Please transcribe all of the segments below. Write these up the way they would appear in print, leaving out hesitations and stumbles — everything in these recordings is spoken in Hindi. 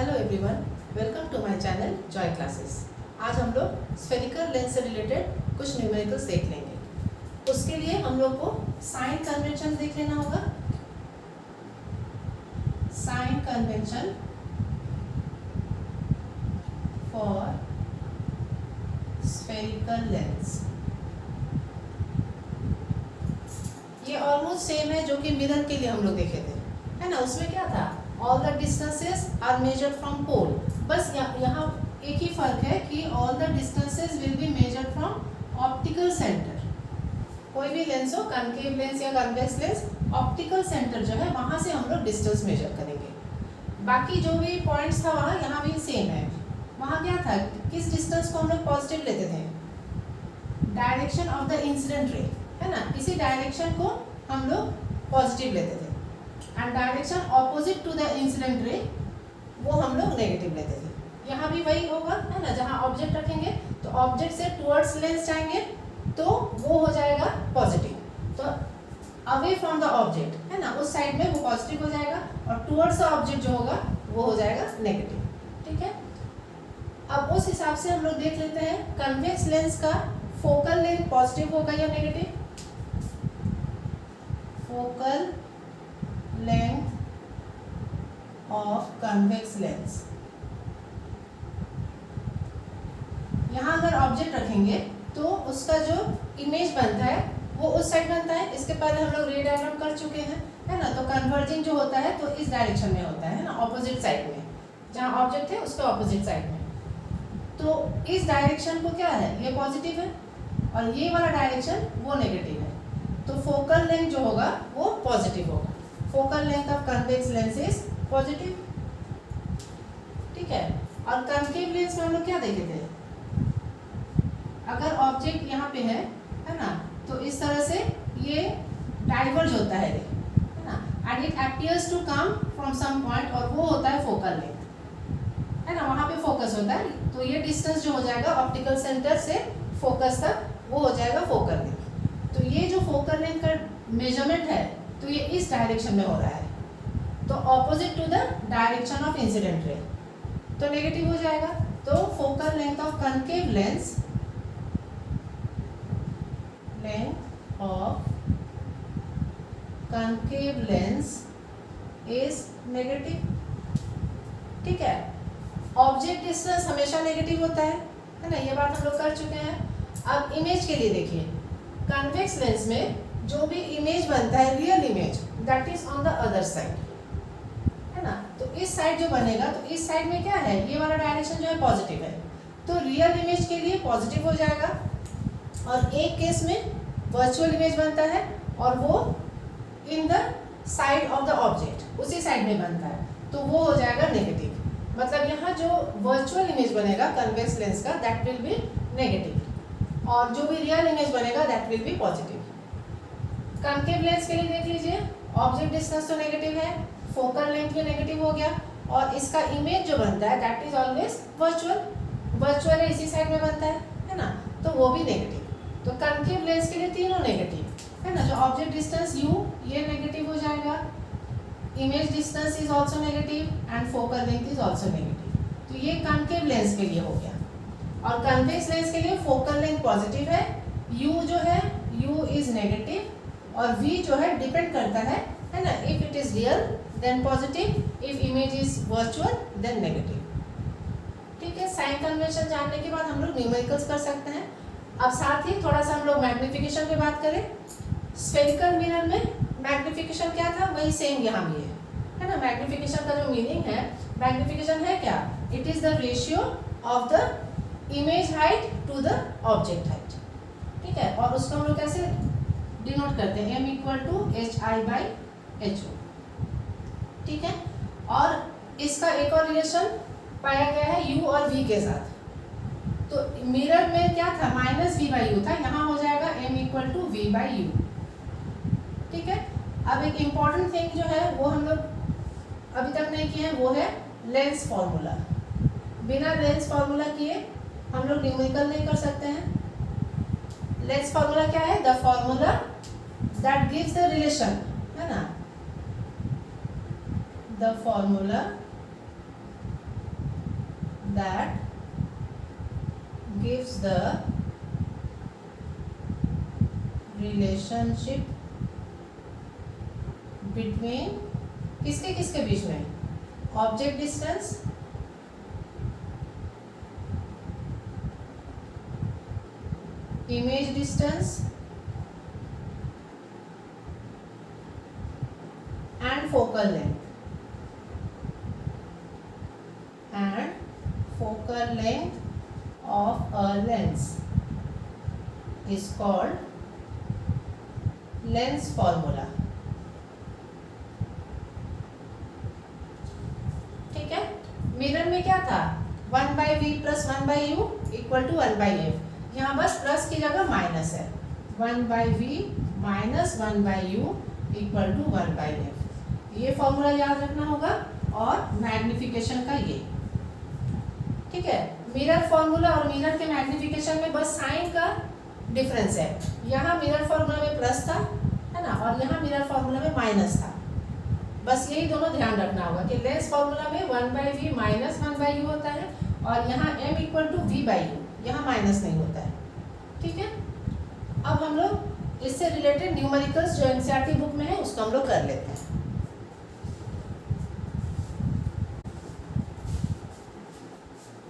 Hello everyone, welcome to my channel Joy classes. आज हम लोग स्फेरिकल लेंस से रिलेटेड कुछ न्यूमेरिकल्स देख लेंगे। उसके लिए हम लोग को साइन कन्वेंशन देख लेना होगा। Sign convention for spherical lens, ये ऑलमोस्ट सेम है जो कि मिरर के लिए हम लोग देखे थे, है ना। उसमें क्या था, all the distances are measured from pole. बस यहाँ एक ही फर्क है कि all the distances will be measured from optical centre. कोई भी लेंस हो, कनकेव लेंस या कन्वेक्स लेंस, ऑप्टिकल सेंटर जो है वहाँ से हम लोग डिस्टेंस मेजर करेंगे। बाकी जो भी पॉइंट्स था वहाँ यहाँ भी सेम है। वहाँ क्या था, किस डिस्टेंस को हम लोग पॉजिटिव लेते थे, डायरेक्शन ऑफ द इंसिडेंट रे, है ना। इसी डायरेक्शन को हम लोग पॉजिटिव लेते थे, and direction opposite to the incident ray वो हम लोग नेगेटिव लेते थे। यहाँ भी वही होगा, है ना। जहाँ ऑब्जेक्ट रखेंगे तो ऑब्जेक्ट से टुवर्ड्स लेंस जाएंगे तो वो हो जाएगा पॉजिटिव, तो अवे फ्रॉम द ऑब्जेक्ट, है ना, उस साइड में वो पॉजिटिव हो जाएगा, और टुवर्ड्स द ऑब्जेक्ट जो होगा वो हो जाएगा नेगेटिव। ठीक है, अब उस हिसाब से हम लोग देख लेते हैं कन्वेक्स लेंस का फोकल लेंथ पॉजिटिव होगा या negative. Focal length of convex lens, यहाँ अगर ऑब्जेक्ट रखेंगे तो उसका जो इमेज बनता है वो उस साइड बनता है। इसके पहले हम लोग रे डायग्राम कर चुके हैं, है ना। तो कन्वर्जिंग जो होता है तो इस डायरेक्शन में होता है ना, ऑपोजिट साइड में, जहाँ ऑब्जेक्ट है उसके ऑपोजिट साइड में। तो इस डायरेक्शन को क्या है, ये पॉजिटिव है, और ये वाला डायरेक्शन वो नेगेटिव है। तो फोकल लेंथ जो होगा वो पॉजिटिव होगा। Focal length of convex lens is positive. ठीक है, और कनकेव लेंस में हम लोग क्या देखे थे, अगर ऑब्जेक्ट यहाँ पे है ना, तो इस तरह से ये डाइवर्ज होता है ना, and it appears to come from some point, और वो होता है फोकल लेंथ, है ना। वहाँ पे फोकस होता है, तो ये डिस्टेंस जो हो जाएगा ऑप्टिकल सेंटर से फोकस तक वो हो जाएगा फोकल लेंथ। तो ये जो फोकल लेंथ का मेजरमेंट है तो ये इस डायरेक्शन में हो रहा है, तो opposite to the direction of incident ray, तो नेगेटिव हो जाएगा। तो focal length of concave lens, length of concave lens is negative. ठीक है, ऑब्जेक्ट डिस्टेंस हमेशा नेगेटिव होता है ना, ये बात हम लोग कर चुके हैं। अब इमेज के लिए देखिए, कन्वेक्स लेंस में जो भी इमेज बनता है, real image, that is on the other side, है ना। तो इस साइड जो बनेगा, तो इस साइड में क्या है, ये वाला डायरेक्शन जो है पॉजिटिव है, तो रियल इमेज के लिए पॉजिटिव हो जाएगा। और एक केस में वर्चुअल इमेज बनता है और वो in the side of the object, उसी साइड में बनता है, तो वो हो जाएगा नेगेटिव। मतलब यहाँ जो वर्चुअल इमेज बनेगा कन्वेक्स लेंस का, दैट विल बी नेगेटिव, और जो भी रियल इमेज बनेगा that will be positive. Concave lens के लिए देख लीजिए, ऑब्जेक्ट डिस्टेंस तो नेगेटिव है, फोकल लेंथ भी नेगेटिव हो गया, और इसका इमेज जो बनता है that is always virtual. Virtual है, इसी साइड में बनता है ना, तो वो भी नेगेटिव। तो कनकेव लेंस के लिए तीनों नेगेटिव, है ना। जो ऑब्जेक्ट डिस्टेंस u, ये नेगेटिव हो जाएगा, image distance is also negative, and focal length is also negative. तो ये कनकेव लेंस के लिए हो गया। और कन्वेक्स लेंस के लिए फोकल लेंथ पॉजिटिव है, u जो है u इज नेगेटिव, और v जो है डिपेंड करता है ना, if it is real then positive, if image is virtual then negative. ठीक है, साइन कन्वेंशन जानने के बाद हम लोग न्यूमेरिकल्स कर सकते हैं। अब साथ ही थोड़ा सा हम लोग मैग्निफिकेशन पे बात करें। स्फेरिकल मिरर में मैग्निफिकेशन क्या था, वही सेम यहाँ भी है ना। मैग्निफिकेशन का जो मीनिंग है, मैग्निफिकेशन है क्या, it is the ratio of the image height to the object height. ठीक है, और उसको हम लोग कैसे डिनोट करते हैं, m इक्वल टू HI/HO। ठीक है, और इसका एक और रिलेशन पाया गया है u और v के साथ। तो मिरर में क्या था, -v/u था, यहाँ हो जाएगा m इक्वल टू v/u। ठीक है, अब एक इम्पॉर्टेंट थिंग जो है वो हम लोग अभी तक नहीं किए हैं, वो है लेंस फॉर्मूला। बिना लेंस फॉर्मूला किए हम लोग न्यूमेरिकल नहीं कर सकते हैं। लेंस फॉर्मूला क्या है, the formula that gives the relation, है ना, the formula that gives the relationship between किसके किसके बीच में, object distance image distance and focal length, and focal length of a lens is called lens formula. ठीक है, मिरर में क्या था, 1/v plus 1/u equal to 1/f, यहाँ बस प्लस की जगह माइनस है, 1/v minus 1/u equal to 1/f, ये फॉर्मूला याद रखना होगा, और मैग्निफिकेशन का ये, ठीक है। मिरर फॉर्मूला और मिरर के मैग्निफिकेशन में बस साइन का डिफरेंस है, यहाँ मिरर फॉर्मूला में प्लस था, है ना, और यहाँ मिरर फॉर्मूला में माइनस था, बस यही दोनों ध्यान रखना होगा कि लेंस फॉर्मूला में 1/v माइनस 1/u होता है, और यहाँ m इक्वल टू v/u, यहाँ माइनस नहीं होता है, ठीक है। अब हम लोग इससे रिलेटेड न्यूमेरिकल्स जो एनसीईआरटी बुक में है उसको हम लोग कर लेते हैं।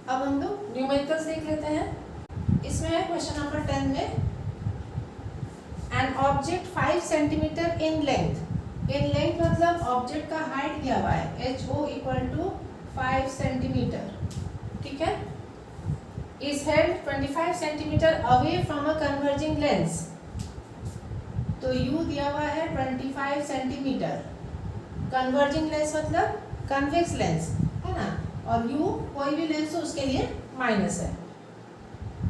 अब हम लोग न्यूमेरिकल्स देख लेते हैं। इसमें है क्वेश्चन नंबर 10 में, an object 5 centimetre in length, in length मतलब ऑब्जेक्ट का हाइट दिया हुआ है, HO इक्वल टू 5 सेंटीमीटर, ठीक है, is held 25 centimetre away from a converging lens, तो U दिया हुआ है 25 सेंटीमीटर, कन्वर्जिंग लेंस मतलब कन्वेक्स लेंस, है ना, और U कोई भी लेंस हो उसके लिए माइनस है,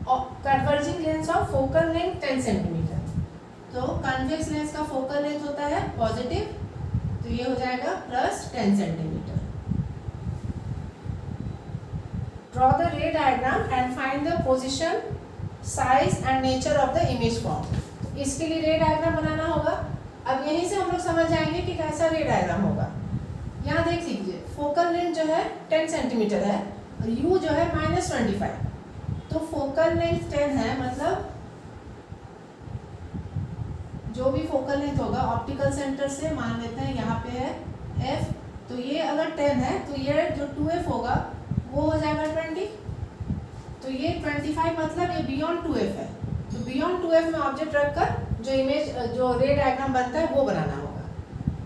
और converging lens of focal length 10 centimetre, तो कन्वेक्स लेंस का फोकल लेंथ होता है पॉजिटिव, तो ये हो जाएगा प्लस 10 सेंटीमीटर। ड्रॉ द रे diagram and find the position, size and nature of the image form, इसके लिए रे डायग्राम बनाना होगा। अब यहीं से हम लोग समझ जाएंगे कि कैसा रे डायग्राम होगा। यहाँ देख लीजिए, फोकल लेंथ जो है 10 सेंटीमीटर है, और U जो है -25, तो फोकल लेंथ 10 है, मतलब जो भी फोकल लेंथ होगा ऑप्टिकल सेंटर से मान लेते हैं यहाँ पे है F, तो ये अगर 10 है तो ये जो 2F होगा वो हो जाएगा 20, तो ये 25 मतलब ये बियॉन्ड 2F है, तो बियॉन्ड 2F में ऑब्जेक्ट रखकर जो इमेज जो रे डायग्राम बनता है वो बनाना होगा,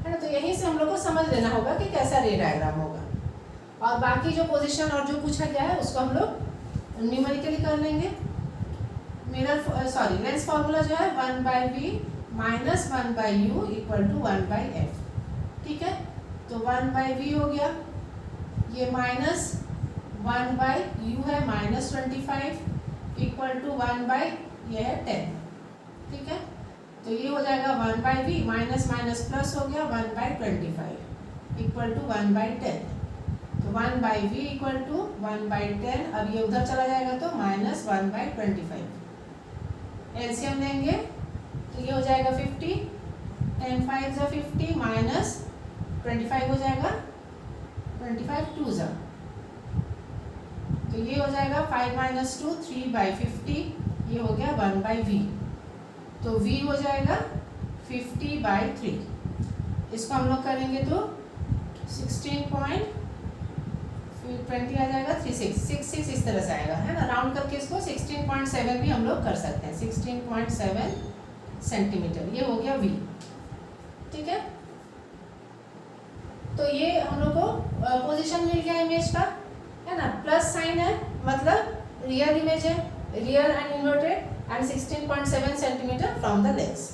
है ना, तो यहीं से हम लोग को समझ लेना होगा कि कैसा रे डायग्राम होगा, और बाकी जो पोजीशन और जो पूछा गया है उसको हम लोग न्यूमेरिकली कर लेंगे। लेंस फॉर्मूला जो है 1/v minus 1/u equal to 1/f, ठीक है, तो 1/v हो गया, ये माइनस 1/u है -25 इक्वल टू 1/, ये है 10, ठीक है, तो ये हो जाएगा 1/v माइनस माइनस प्लस हो गया 1/25 इक्वल टू 1/10, तो 1/v इक्वल टू 1/10, अब ये उधर चला जाएगा तो माइनस 1/25, एलसीएम लेंगे तो ये हो जाएगा 50, 10 5 जा 50 माइनस 25 हो जाएगा 25 2 जा, तो ये हो जाएगा 5 - 2 3/50, ये हो गया 1/v, तो v हो जाएगा 50/3, इसको हम लोग करेंगे तो 16 फिर 20 आ जाएगा 36 इस तरह से आएगा, है ना, राउंड करके इसको 16.7 भी हम लोग कर सकते हैं, 16.7 सेंटीमीटर, ये हो गया v, ठीक है, तो ये हम लोग को पोजीशन मिल गया इमेज का, है ना, प्लस साइन है मतलब रियल इमेज है, real and inverted, and 16.7 centimetre from the lens.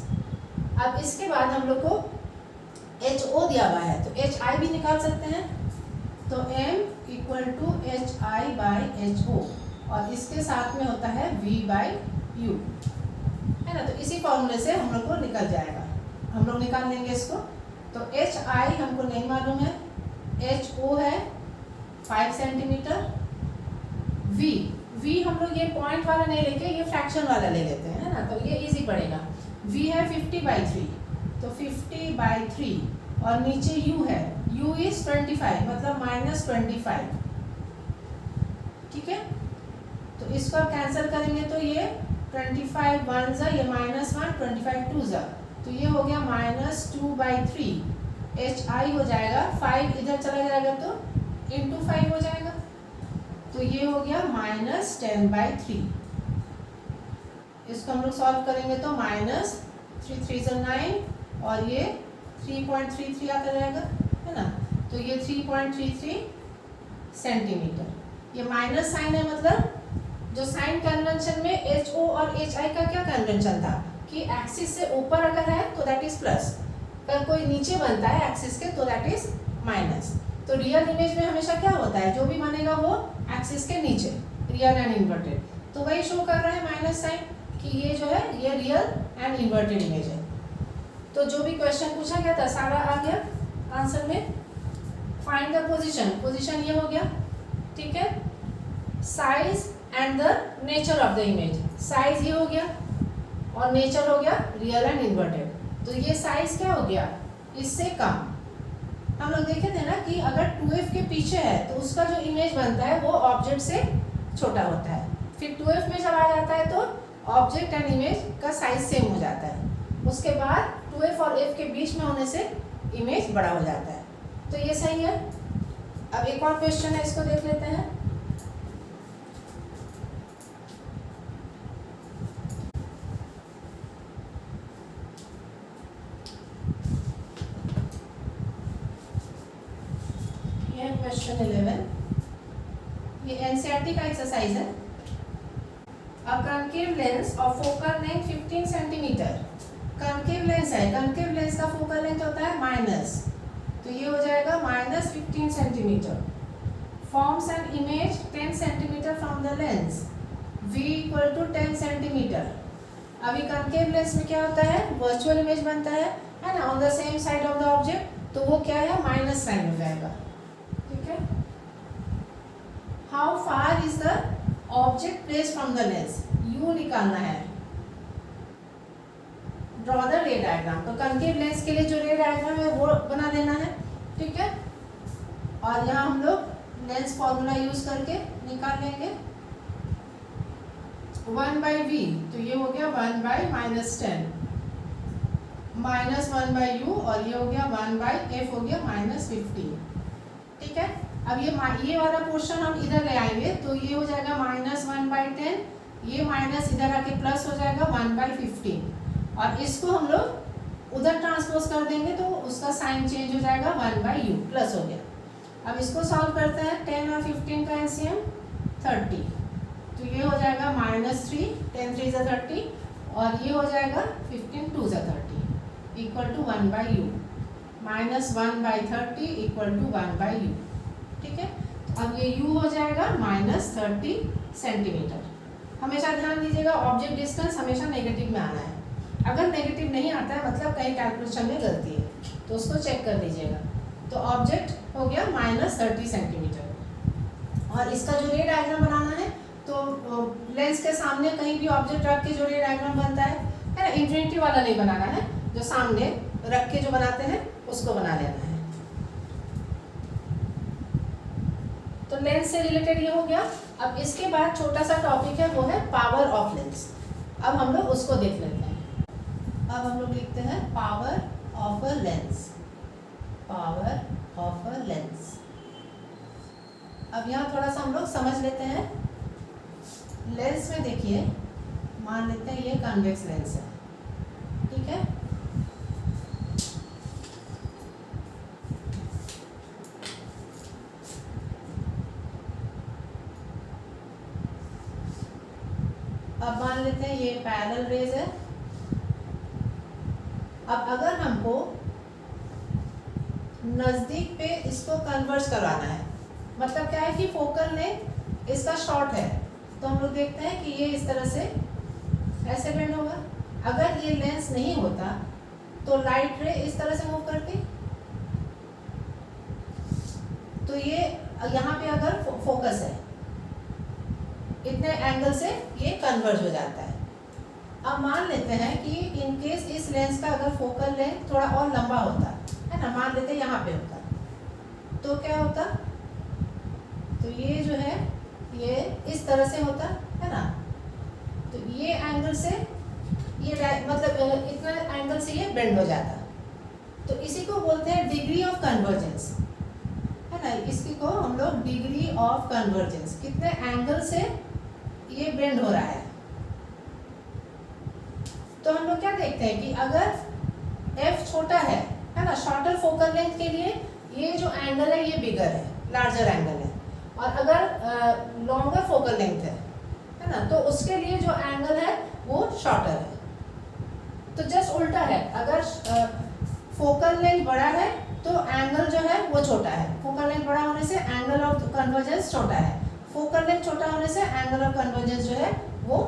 अब इसके बाद हम लोग को HO दिया हुआ है, तो HI भी निकाल सकते हैं, तो M इक्वल टू HI/HO, और इसके साथ में होता है V/U, है ना, तो इसी फॉर्मूले से हम लोग को निकल जाएगा, हम लोग निकाल लेंगे इसको, तो HI हमको नहीं मालूम है, HO है 5 सेंटीमीटर, V हम लोग ये पॉइंट वाला नहीं लेके ये फ्रैक्शन वाला ले लेते हैं, है ना, तो ये इजी पड़ेगा, V है 50/3, तो 50/3, और नीचे U है, U इज 25 मतलब -25, ठीक है। तो इसको आप कैंसिल करेंगे तो ये 25 वन ज़ा, ये -1, 25 टू ज़ा, तो ये हो गया -2/3 HI हो जाएगा। 5 इधर चला जाएगा तो इंटू 5 हो जाएगा, तो ये हो गया -10/3। इसको हम लोग सॉल्व करेंगे तो -3 3 ज़ा 9 और ये 3.33 आता रहेगा, है ना। तो ये 3.33 सेंटीमीटर। ये माइनस साइन है, मतलब जो साइन कन्वेंशन में HO और HI का क्या कन्वेंशन था कि एक्सिस से ऊपर अगर है तो दैट इज प्लस, अगर कोई नीचे बनता है एक्सिस के तो दैट इज माइनस। तो रियल इमेज में हमेशा क्या होता है, जो भी बनेगा वो एक्सिस के नीचे, रियल एंड इन्वर्टेड। तो वही शो कर रहा है माइनस साइन कि ये जो है ये रियल एंड इन्वर्टेड इमेज है। तो जो भी क्वेश्चन पूछा गया था सारा आ गया आंसर में। फाइंड द पोजीशन, पोजीशन ये हो गया, ठीक है। Size and the nature of the image, size ये हो गया और नेचर हो गया रियल एंड इन्वर्टेड। तो ये साइज क्या हो गया, इससे कम। हम लोग देखे थे ना कि अगर 2f के पीछे है तो उसका जो इमेज बनता है वो ऑब्जेक्ट से छोटा होता है, फिर 2f में जब आ जाता है तो ऑब्जेक्ट एंड इमेज का साइज सेम हो जाता है, उसके बाद 2f और f के बीच में होने से इमेज बड़ा हो जाता है। तो ये सही है। अब एक और क्वेश्चन है, इसको देख लेते हैं। क्वेश्चन 11, ये एनसीईआरटी का एक्सरसाइज है। A concave lens of focal length 15 centimetre, concave lens है, कनकेव लेंस का फोकल लेंथ होता है माइनस, तो ये हो जाएगा -15 centimetre. Forms an image 10 centimetre from the lens, v = 10 centimetre. अभी कनकेव लेंस में क्या होता है, वर्चुअल इमेज बनता है ना, on the same side of the object, तो वो क्या है माइनस साइन हो जाएगा, ठीक है। How far is the object place from the lens, u निकालना है। ड्रॉ द रे डायग्राम, तो कनकेव लेंस के लिए जो रे डायग्राम है वो बना लेना है, ठीक है। और यहाँ हम लोग लेंस फॉर्मूला यूज करके निकाल लेंगे 1/v, तो ये हो गया 1/-10 -1/u, और ये हो गया 1/f, हो गया -15, ठीक है। अब ये वाला पोर्शन हम इधर ले आएंगे तो ये हो जाएगा -1/10, ये माइनस इधर आके प्लस हो जाएगा 1/15, और इसको हम लोग उधर ट्रांसपोज कर देंगे तो उसका साइन चेंज हो जाएगा 1/u, प्लस हो गया। अब इसको सॉल्व करते हैं, 10 और 15 का एलसीएम 30, तो ये हो जाएगा -3, 10 3 = 30, और ये हो जाएगा 15 2 = 30 equal to 1/u, -1/30 equal to 1/u, ठीक है। अब ये u हो जाएगा -30 सेंटीमीटर। हमेशा ध्यान दीजिएगा ऑब्जेक्ट डिस्टेंस हमेशा नेगेटिव में आना है, अगर नेगेटिव नहीं आता है मतलब कहीं कैलकुलेशन में गलती है, तो उसको चेक कर लीजिएगा। तो ऑब्जेक्ट हो गया -30 सेंटीमीटर, और इसका जो रे डायग्राम बनाना है तो लेंस के सामने कहीं भी ऑब्जेक्ट रख के जो रे डायग्राम बनता है ना, इन्फिनिटी वाला नहीं बनाना है, जो सामने रख के जो बनाते हैं उसको बना लेना है। तो लेंस से रिलेटेड ये हो गया। अब इसके बाद छोटा सा टॉपिक है, वो है पावर ऑफ लेंस। अब हम लोग उसको देख लेते हैं। अब हम लोग लिखते हैं power of a lens, power of a lens. अब यहाँ थोड़ा सा हम लोग समझ लेते हैं। लेंस में देखिए, मान लेते हैं ये कन्वेक्स लेंस है, ठीक है। अब मान लेते हैं ये पैरेलल रेज है। अब अगर हमको नजदीक पे इसको कन्वर्ज करवाना है, मतलब क्या है कि फोकल लेंथ इसका शॉर्ट है, तो हम लोग देखते हैं कि ये इस तरह से ऐसे बेंड होगा। अगर ये लेंस नहीं होता तो लाइट रे इस तरह से मूव करती, तो ये यहाँ पे अगर फोकस है इतने एंगल से ये कन्वर्ज हो जाता है। अब मान लेते हैं कि इन केस इस लेंस का अगर फोकल लेंथ थोड़ा और लंबा होता है ना, मान लेते हैं यहाँ पे होता, तो क्या होता, तो ये जो है ये इस तरह से होता है ना, तो ये एंगल से ये मतलब इतना एंगल से ये बेंड हो जाता, तो इसी को बोलते हैं डिग्री ऑफ कन्वर्जेंस, है ना। इसी को हम लोग डिग्री ऑफ कन्वर्जेंस, कितने एंगल से ये बेंड हो रहा है। तो हम लोग क्या देखते हैं कि अगर f छोटा है ना, शॉर्टर फोकल लेंथ के लिए ये जो एंगल है ये बिगर है, लार्जर एंगल है, और अगर लॉन्गर फोकल लेंथ है ना, तो उसके लिए जो एंगल है वो शॉर्टर है। तो जस्ट उल्टा है, अगर फोकल लेंथ बड़ा है तो एंगल जो है वो छोटा है, फोकल लेंथ बड़ा होने से एंगल ऑफ कन्वर्जेंस छोटा है, फोकल लेंथ छोटा होने से एंगल ऑफ कन्वर्जेंस जो है वो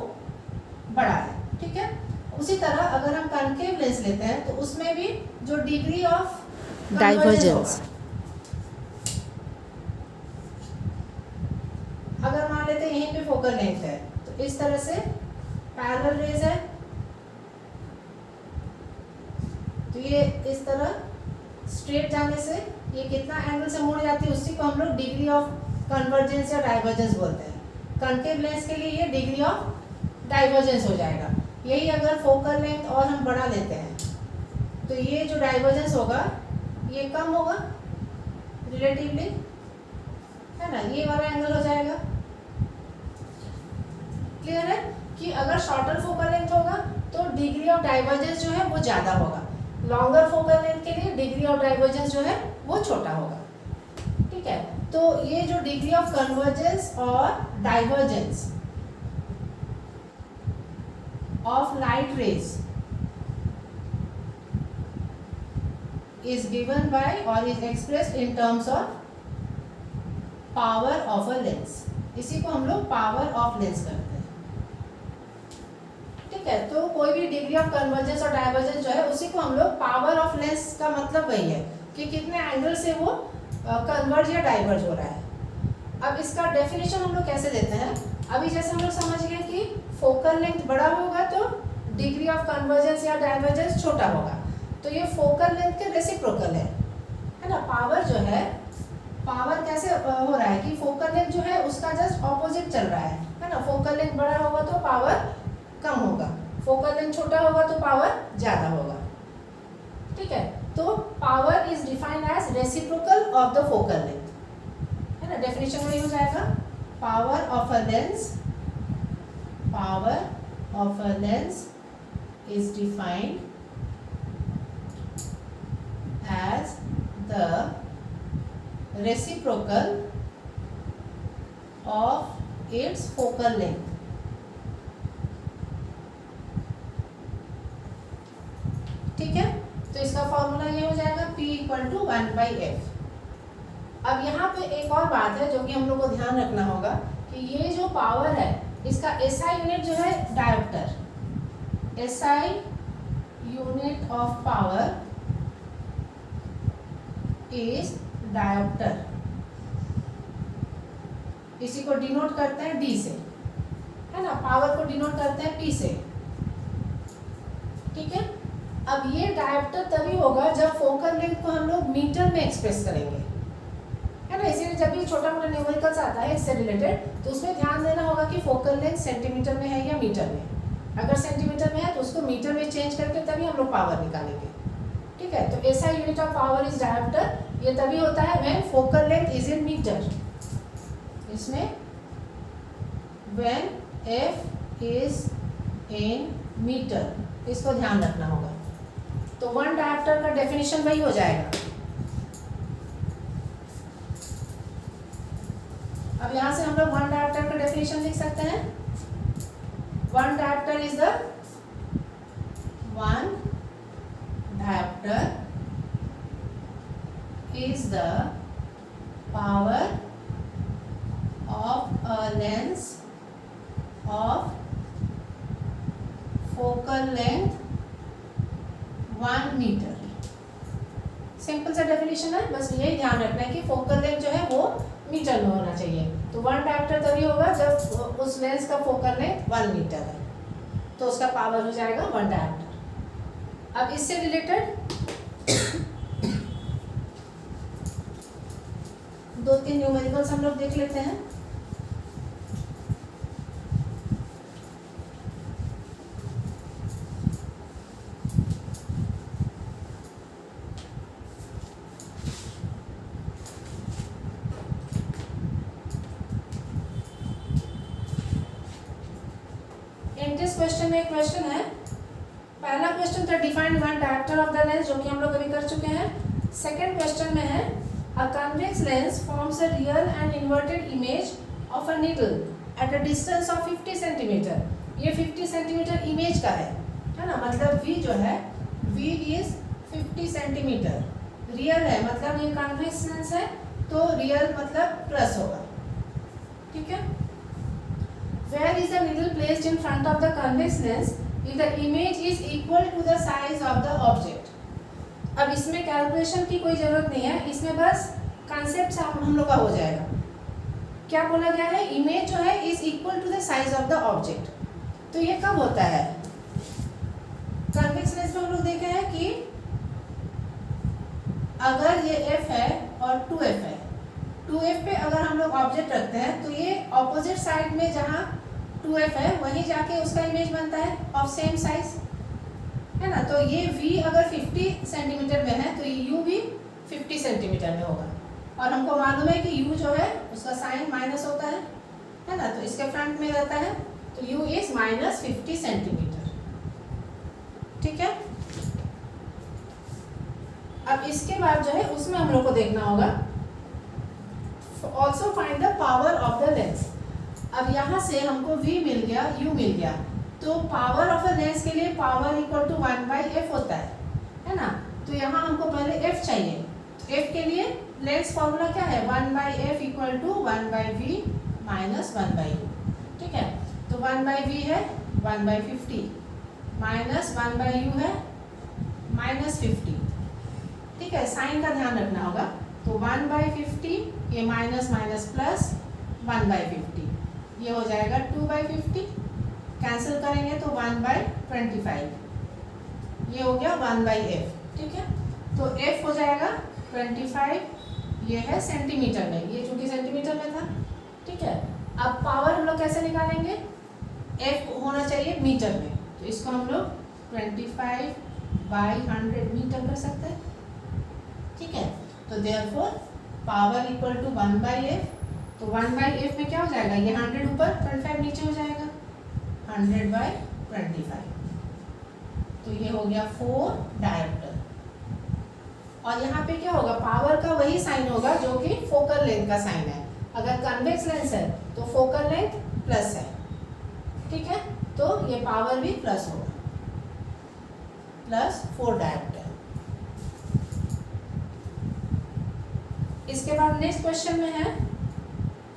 बड़ा है, ठीक है। उसी तरह अगर हम कनकेव लेंस लेते हैं तो उसमें भी जो डिग्री ऑफ डाइवर्जेंस, अगर मान लेते हैं यहीं पे फोकल लेंथ है तो इस तरह से पैरेलल रेज है, तो ये इस तरह स्ट्रेट जाने से ये कितना एंगल से मुड़ जाती है, उसी को हम लोग डिग्री ऑफ कन्वर्जेंस या डाइवर्जेंस बोलते हैं। कनकेव लेंस के लिए ये डिग्री ऑफ डाइवर्जेंस हो जाएगा। यही अगर फोकल लेंथ और हम बढ़ा लेते हैं तो ये जो डाइवर्जेंस होगा ये कम होगा रिलेटिवली, है ना, ये वाला एंगल हो जाएगा। क्लियर है कि अगर शॉर्टर फोकल लेंथ होगा तो डिग्री ऑफ डाइवर्जेंस जो है वो ज़्यादा होगा, लॉन्गर फोकल लेंथ के लिए डिग्री ऑफ डाइवर्जेंस जो है वो छोटा होगा, ठीक है। तो ये जो डिग्री ऑफ कन्वर्जेंस और divergence of light rays is given by or is expressed in terms of power of a lens। इसी को हम लोग पावर ऑफ लेंस करते हैं, ठीक है। तो कोई भी डिग्री ऑफ कन्वर्जेंस और डाइवर्जेंस जो है उसी को हम लोग पावर ऑफ लेंस का मतलब वही है कि कितने एंगल से वो कन्वर्ज या डाइवर्ज हो रहा है। अब इसका डेफिनेशन हम लोग कैसे देते हैं, अभी जैसे हम लोग समझ गए कि फोकल लेंथ बड़ा होगा तो डिग्री ऑफ कन्वर्जेंस या डाइवर्जेंस छोटा होगा, तो ये फोकल लेंथ के रेसिप्रोकल है ना। पावर जो है, पावर कैसे हो रहा है कि फोकल लेंथ जो है उसका जस्ट ऑपोजिट चल रहा है ना। फोकल लेंथ बड़ा होगा तो पावर कम होगा, फोकल लेंथ छोटा होगा तो पावर ज़्यादा होगा, ठीक है। तो power is defined as reciprocal of the focal length, है ना। डेफिनेशन वही हो जाएगा, power of a lens, power of a lens is defined as the reciprocal of its focal length। ठीक है, तो इसका फॉर्मूला ये हो जाएगा P = 1/f। अब यहाँ पे एक और बात है जो कि हम लोग को ध्यान रखना होगा कि ये जो पावर है इसका SI यूनिट जो है dioptre, SI unit of power is dioptre, इसी को डिनोट करते हैं D से, है ना। पावर को डिनोट करते हैं P से, ठीक है। अब ये डायोप्टर तभी होगा जब फोकल लेंथ को हम लोग मीटर में एक्सप्रेस करेंगे, है ना। इसीलिए जब भी छोटा मोटा न्यूमेरिकल्स आता है इससे रिलेटेड तो उसमें ध्यान देना होगा कि फोकल लेंथ सेंटीमीटर में है या मीटर में। अगर सेंटीमीटर में है तो उसको मीटर में चेंज करके तभी हम लोग पावर निकालेंगे, ठीक है। तो SI unit of power is dioptre, ये तभी होता है when focal length is in metre, इसमें when F is in metre, इसको ध्यान रखना होगा। तो 1 डायोप्टर का डेफिनेशन वही हो जाएगा। अब यहाँ से हम लोग 1 डायोप्टर का डेफिनेशन लिख सकते हैं। 1 dioptre is the 1 dioptre is the power of a lens of focal length 1 मीटर। सिंपल सा डेफिनेशन है, बस यही ध्यान रखना है कि फोकल लेंथ जो है वो मीटर में होना चाहिए। तो 1 डायोप्टर तभी होगा जब उस लेंस का फोकल लेंथ 1 मीटर है, तो उसका पावर हो जाएगा 1 डायोप्टर। अब इससे रिलेटेड 2-3 न्यूमेरिकल्स हम लोग देख लेते हैं। क्वेश्चन में एक क्वेश्चन है, पहला क्वेश्चन था define one director of the lens, जो कि हम लोग अभी कर चुके हैं। सेकंड क्वेश्चन में है अ convex lens forms a real and inverted image of a needle at a distance of 50 centimetre. ये 50 सेंटीमीटर इमेज का है ना, मतलब v जो है v इज 50 सेंटीमीटर। रियल है मतलब ये कन्वेक्स लेंस है, तो रियल मतलब प्लस होगा, ठीक है। Where is the needle placed in front of the convex lens if the image is equal to the size of the object? अब इसमें कैलकुलेशन की कोई जरूरत नहीं है, इसमें बस कॉन्सेप्ट से हम लोग का हो जाएगा। क्या बोला गया है, इमेज जो है is equal to the size of the object. तो ये कब होता है, कन्वेक्स लेंस में हम लोग देखे हैं कि अगर ये f है और 2f है, 2f पे अगर हम लोग ऑब्जेक्ट रखते हैं तो ये ऑपोजिट साइड में जहाँ 2f है वहीं जाके उसका इमेज बनता है ऑफ सेम साइज, है ना। तो ये v अगर 50 सेंटीमीटर में है तो u भी 50 सेंटीमीटर में होगा, और हमको मालूम है कि u जो है उसका साइन माइनस होता है ना, तो इसके फ्रंट में रहता है, तो u इज माइनस 50 सेंटीमीटर, ठीक है। अब इसके बाद जो है उसमें हम लोग को देखना होगा also find the power of the lens. अब यहाँ से हमको v मिल गया, u मिल गया, तो पावर ऑफ अ लेंस के लिए पावर इक्वल टू 1/f होता है ना। तो यहाँ हमको पहले f चाहिए, f के लिए लेंस फॉर्मूला क्या है, 1/f equal to 1/v minus 1/u, ठीक है। तो 1/v है 1/50 माइनस 1/u है माइनस 50, ठीक है। साइन का ध्यान रखना होगा, तो 1/50 ये माइनस माइनस प्लस 1/50, ये हो जाएगा 2/50, कैंसिल करेंगे तो 1/25, ये हो गया 1/f, ठीक है। तो f हो जाएगा 25, ये है सेंटीमीटर में, ये चूंकि सेंटीमीटर में था, ठीक है। अब पावर हम लोग कैसे निकालेंगे, f होना चाहिए मीटर में, तो इसको हम लोग 25/100 मीटर कर सकते हैं, ठीक है। तो therefore power equal to 1/f, तो 1/f में क्या हो जाएगा, ये 100 ऊपर 25 नीचे हो जाएगा, 100/25, तो ये हो गया 4 डायोप्टर। और यहाँ पे क्या होगा, पावर का वही साइन होगा जो कि फोकल लेंथ का साइन है। अगर कन्वेक्स लेंस है तो फोकल लेंथ प्लस है, ठीक है, तो ये पावर भी प्लस होगा, प्लस 4 डायोप्टर। इसके बाद नेक्स्ट क्वेश्चन में है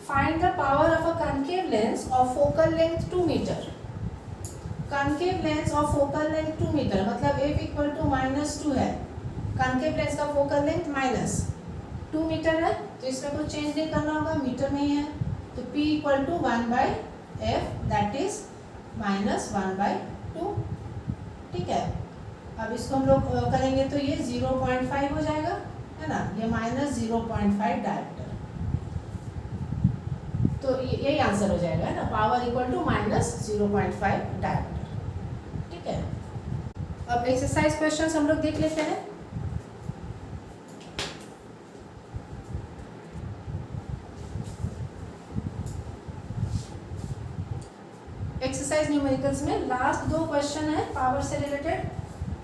find the power of a concave lens of focal length 2 metre. Concave lens of focal length 2 metre मतलब f इक्वल टू -2 है, कनकेव लेंस का फोकल लेंथ -2 मीटर है, तो इसमें कुछ चेंज नहीं करना होगा, मीटर में ही है, तो p equal to 1/f that is -1/2, ठीक है। अब इसको हम लोग करेंगे तो ये 0.5 हो जाएगा, है ना, ये -0.5 डायोप्टर, तो यही आंसर हो जाएगा, है ना, पावर इक्वल टू -0.5 डायोप्टर, ठीक है। अब एक्सरसाइज क्वेश्चंस हम लोग देख लेते हैं। एक्सरसाइज न्यूमेरिकल्स में लास्ट 2 क्वेश्चन है पावर से रिलेटेड,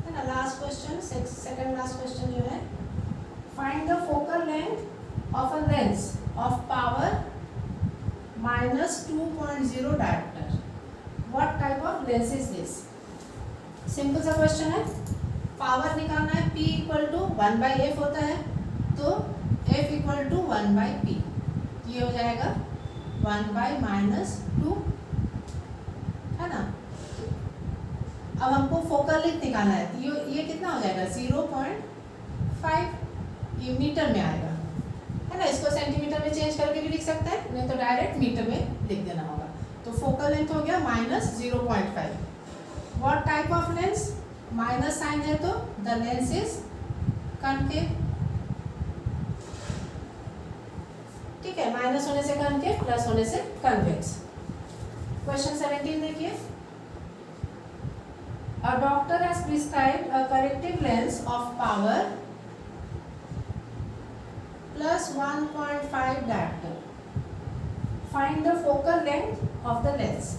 है ना। Last question, second last question जो है, find the focal length of a lens of power -2.0 dioptre, what type of lens is this. Simple सा क्वेश्चन है, पावर निकालना है, p इक्वल टू 1/f होता है, तो f इक्वल टू 1/p, ये हो जाएगा 1/-2, है ना। अब हमको फोकल लेंथ निकालना है, तो ये कितना हो जाएगा 0.5, ये मीटर में आएगा, है ना। इसको सेंटीमीटर में चेंज करके भी लिख सकते हैं, नहीं तो डायरेक्ट मीटर में लिख देना होगा। तो फोकल लेंथ हो गया -0.5। What type of lens, minus sign है तो द लेंस इज कनकेव, ठीक है, माइनस होने से कनकेव, प्लस होने से कन्वेक्स। क्वेश्चन 17 देखिए, a doctor has prescribed a corrective lens of power +1.5 diopter. Find the focal length of the lens.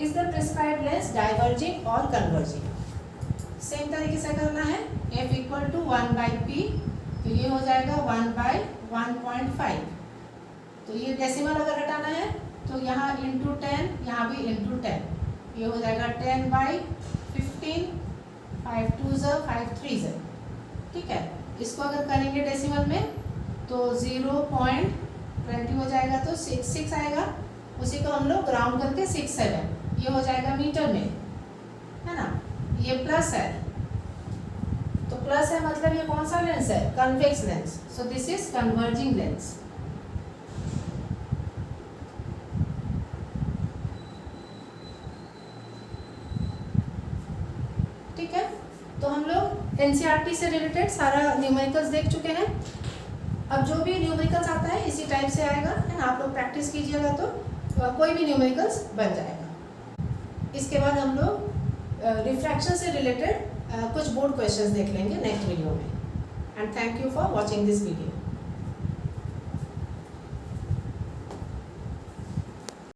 Is the prescribed lens diverging और कन्वर्जिंग। सेम तरीके से करना है, f इक्वल टू 1/p, तो ये हो जाएगा 1/1.5। तो ये डेसिमल अगर हटाना है तो यहाँ इंटू 10, यहाँ भी इंटू 10, ये हो जाएगा 10/15, 5 2 5 3। ठीक है, इसको अगर करेंगे डेसिमल में तो 0.20 हो जाएगा, तो 6 आएगा। उसी को हम लोग राउंड करके 67, ये हो जाएगा मीटर में, है ना। ये प्लस है, तो प्लस है मतलब ये कौन सा लेंस है, convex lens, so this is converging lens. ठीक है, तो हम लोग एनसीईआरटी से रिलेटेड सारा न्यूमेरिकल्स देख चुके हैं। अब जो भी न्यूमेरिकल्स आता है इसी टाइप से आएगा, है ना। आप लोग प्रैक्टिस कीजिएगा तो कोई भी न्यूमेरिकल्स बन जाएगा। इसके बाद हम लोग रिफ्रैक्शन से रिलेटेड कुछ बोर्ड क्वेश्चंस देख लेंगे नेक्स्ट वीडियो में। And thank you for watching this video.